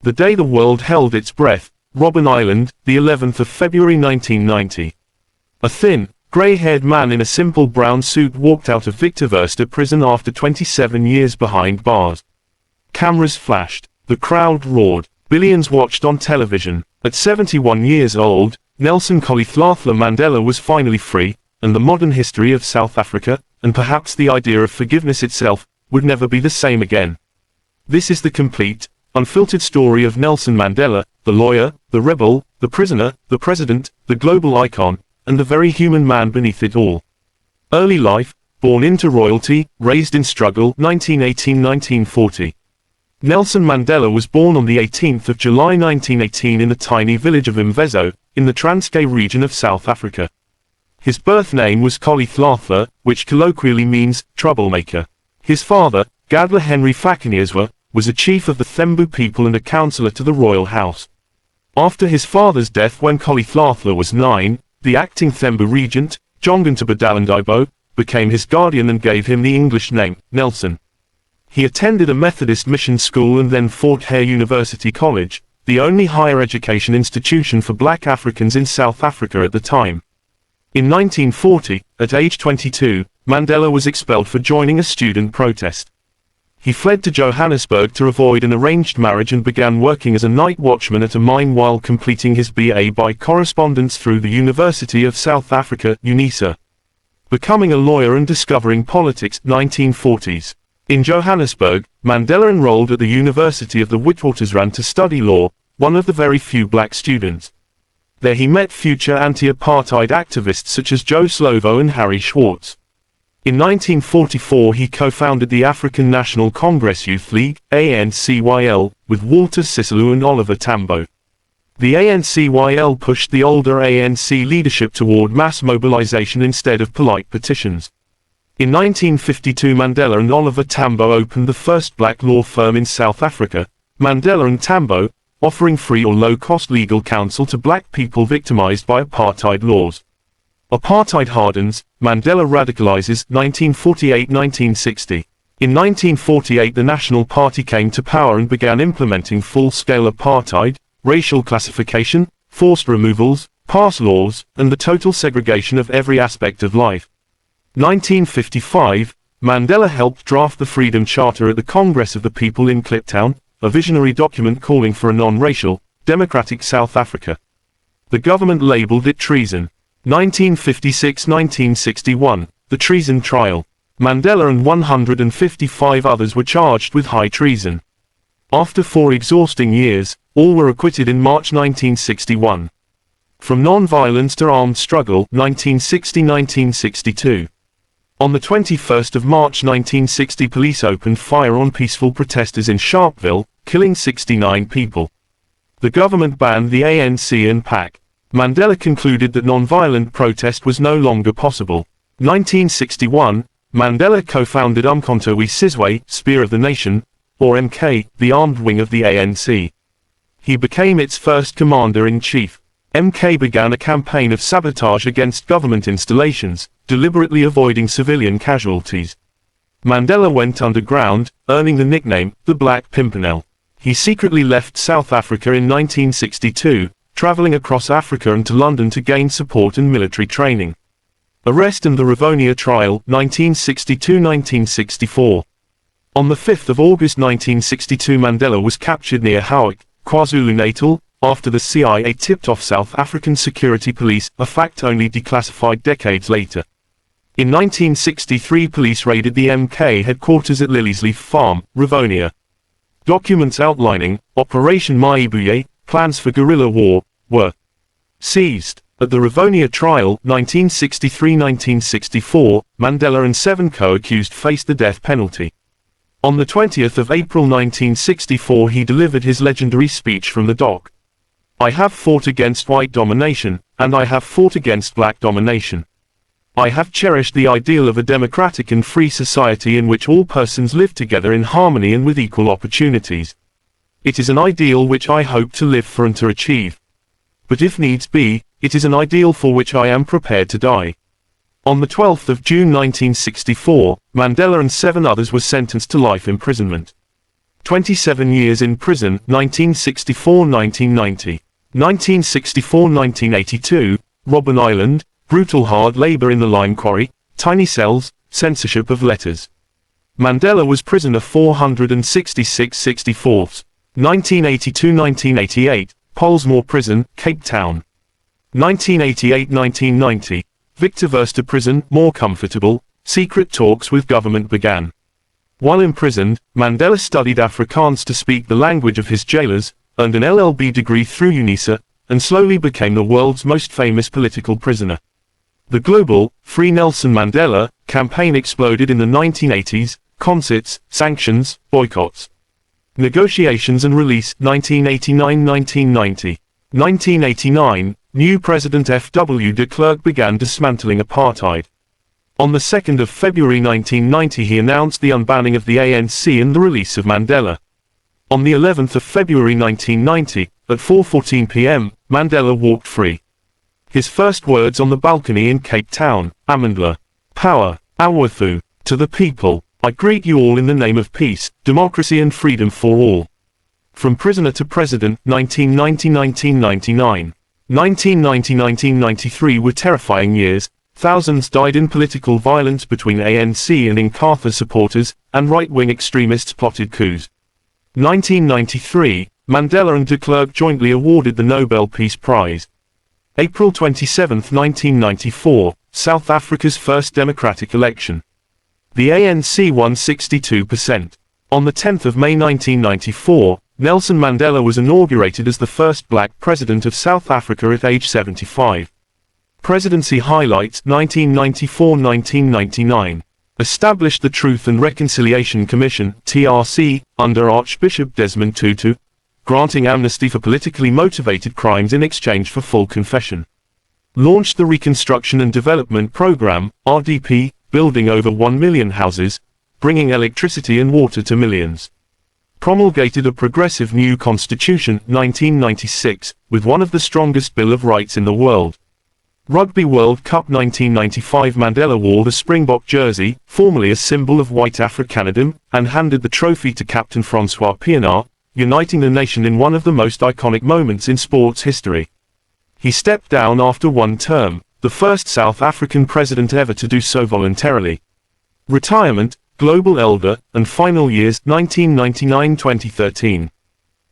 The day the world held its breath, Robben Island, the 11th of February 1990. A thin, grey-haired man in a simple brown suit walked out of Victor Verster prison after 27 years behind bars. Cameras flashed. The crowd roared. Billions watched on television. At 71 years old, Nelson Mandela was finally free, and the modern history of South Africa, and perhaps the idea of forgiveness itself, would never be the same again. This is the complete, unfiltered story of Nelson Mandela, the lawyer, the rebel, the prisoner, the president, the global icon, and the very human man beneath it all. Early life: born into royalty, raised in struggle. 1918–1940. Nelson Mandela was born on the 18th of July 1918 in the tiny village of Mvezo, in the Transkei region of South Africa. His birth name was Kolithlathla, which colloquially means troublemaker. His father, Gadla Henry Fakaniezwa, was a chief of the Thembu people and a councillor to the royal house. After his father's death when Kolithlathla was 9, the acting Thembu regent, Jongan Tabadalandaibo, became his guardian and gave him the English name, Nelson. He attended a Methodist mission school and then Fort Hare University College, the only higher education institution for black Africans in South Africa at the time. In 1940, at age 22, Mandela was expelled for joining a student protest. He fled to Johannesburg to avoid an arranged marriage and began working as a night watchman at a mine while completing his BA by correspondence through the University of South Africa, UNISA. Becoming a lawyer and discovering politics. 1940s. In Johannesburg, Mandela enrolled at the University of the Witwatersrand to study law, one of the very few black students. There he met future anti-apartheid activists such as Joe Slovo and Harry Schwartz. In 1944 he co-founded the African National Congress Youth League, ANCYL, with Walter Sisulu and Oliver Tambo. The ANCYL pushed the older ANC leadership toward mass mobilization instead of polite petitions. In 1952 Mandela and Oliver Tambo opened the first black law firm in South Africa, Mandela and Tambo, offering free or low-cost legal counsel to black people victimized by apartheid laws. Apartheid hardens, Mandela radicalizes. 1948–1960. In 1948 the National Party came to power and began implementing full-scale apartheid, racial classification, forced removals, pass laws, and the total segregation of every aspect of life. 1955, Mandela helped draft the Freedom Charter at the Congress of the People in Kliptown, a visionary document calling for a non-racial, democratic South Africa. The government labeled it treason. 1956–1961, the treason trial. Mandela and 155 others were charged with high treason. After 4 exhausting years, all were acquitted in March 1961. From non-violence to armed struggle. 1960–1962. On the 21st of March 1960 police opened fire on peaceful protesters in Sharpeville, killing 69 people. The government banned the ANC and PAC. Mandela concluded that non-violent protest was no longer possible. 1961, Mandela co-founded Umkhonto we Sizwe, Spear of the Nation, or MK, the armed wing of the ANC. He became its first commander-in-chief. MK began a campaign of sabotage against government installations, deliberately avoiding civilian casualties. Mandela went underground, earning the nickname, the Black Pimpernel. He secretly left South Africa in 1962, traveling across Africa and to London to gain support and military training. Arrest and the Rivonia trial. 1962–1964. On the 5th of August 1962 Mandela was captured near Howick, KwaZulu-Natal, after the CIA tipped off South African security police, a fact only declassified decades later. In 1963 police raided the MK headquarters at Liliesleaf Farm, Rivonia. Documents outlining Operation Maibuye, plans for guerrilla war, were seized. At the Rivonia trial, 1963–1964, Mandela and 7 co-accused faced the death penalty. On the 20th of April 1964 he delivered his legendary speech from the dock. I have fought against white domination, and I have fought against black domination. I have cherished the ideal of a democratic and free society in which all persons live together in harmony and with equal opportunities. It is an ideal which I hope to live for and to achieve. But if needs be, it is an ideal for which I am prepared to die. On the 12th of June 1964, Mandela and 7 others were sentenced to life imprisonment. 27 years in prison, 1964-1990. 1964-1982, Robben Island, brutal hard labor in the lime quarry, tiny cells, censorship of letters. Mandela was prisoner 466-64. 1982-1988, Pollsmoor Prison, Cape Town. 1988-1990, Victor Verster Prison, more comfortable, secret talks with government began. While imprisoned, Mandela studied Afrikaans to speak the language of his jailers, earned an LLB degree through UNISA, and slowly became the world's most famous political prisoner. The global, Free Nelson Mandela, campaign exploded in the 1980s, concerts, sanctions, boycotts, negotiations and release, 1989-1990. 1989, new President F.W. de Klerk began dismantling apartheid. On the 2nd of February 1990 he announced the unbanning of the ANC and the release of Mandela. On the 11th of February 1990, at 4:14 p.m., Mandela walked free. His first words on the balcony in Cape Town, Amandla, power, awathu, to the people, I greet you all in the name of peace, democracy and freedom for all. From prisoner to president, 1990-1999. 1990-1993 were terrifying years. Thousands died in political violence between ANC and Inkatha supporters, and right-wing extremists plotted coups. 1993, Mandela and de Klerk jointly awarded the Nobel Peace Prize. April 27, 1994, South Africa's first democratic election. The ANC won 62%. On the 10th of May 1994, Nelson Mandela was inaugurated as the first black president of South Africa at age 75. Presidency highlights, 1994-1999. Established the Truth and Reconciliation Commission, TRC, under Archbishop Desmond Tutu, granting amnesty for politically motivated crimes in exchange for full confession. Launched the Reconstruction and Development Program, RDP, building over 1 million houses, bringing electricity and water to millions. Promulgated a progressive new constitution, 1996, with one of the strongest Bill of Rights in the world. Rugby World Cup 1995 Mandela wore the Springbok jersey, formerly a symbol of white Afrikanism, and handed the trophy to Captain Francois Pienaar, uniting the nation in one of the most iconic moments in sports history. He stepped down after one term, the first South African president ever to do so voluntarily. Retirement, global elder, and final years, 1999-2013.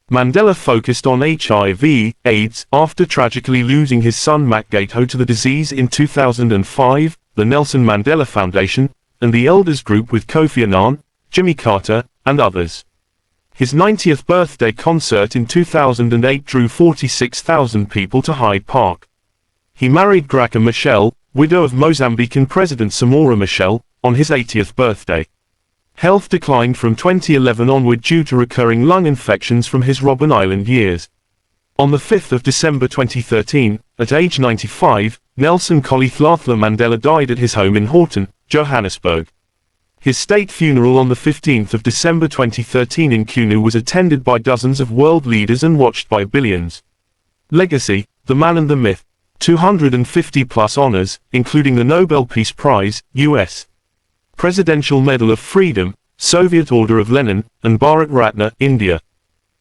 Mandela focused on HIV, AIDS, after tragically losing his son Makgato to the disease in 2005, the Nelson Mandela Foundation, and the Elders Group with Kofi Annan, Jimmy Carter, and others. His 90th birthday concert in 2008 drew 46,000 people to Hyde Park. He married Graca Machel, widow of Mozambican President Samora Machel, on his 80th birthday. Health declined from 2011 onward due to recurring lung infections from his Robben Island years. On the 5th of December 2013, at age 95, Nelson Rolihlahla Mandela died at his home in Horton, Johannesburg. His state funeral on the 15th of December 2013 in Qunu was attended by dozens of world leaders and watched by billions. Legacy, the man and the myth. 250-plus honors, including the Nobel Peace Prize, U.S. Presidential Medal of Freedom, Soviet Order of Lenin, and Bharat Ratna, India.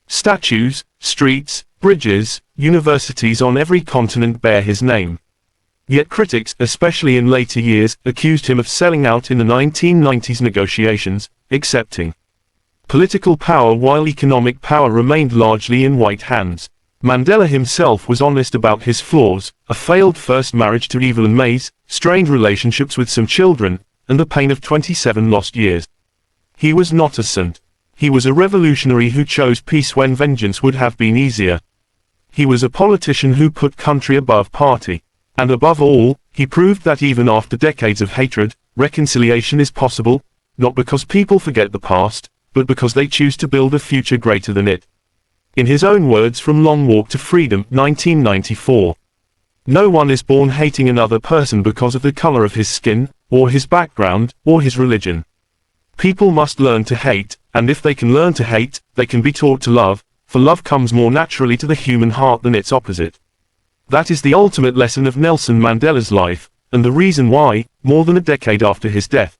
Statues, streets, bridges, universities on every continent bear his name. Yet critics, especially in later years, accused him of selling out in the 1990s negotiations, accepting political power while economic power remained largely in white hands. Mandela himself was honest about his flaws, a failed first marriage to Evelyn Mays, strained relationships with some children, and the pain of 27 lost years. He was not a saint. He was a revolutionary who chose peace when vengeance would have been easier. He was a politician who put country above party. And above all, he proved that even after decades of hatred, reconciliation is possible, not because people forget the past, but because they choose to build a future greater than it. In his own words from Long Walk to Freedom, 1994. No one is born hating another person because of the color of his skin, or his background, or his religion. People must learn to hate, and if they can learn to hate, they can be taught to love, for love comes more naturally to the human heart than its opposite. That is the ultimate lesson of Nelson Mandela's life, and the reason why, more than a decade after his death,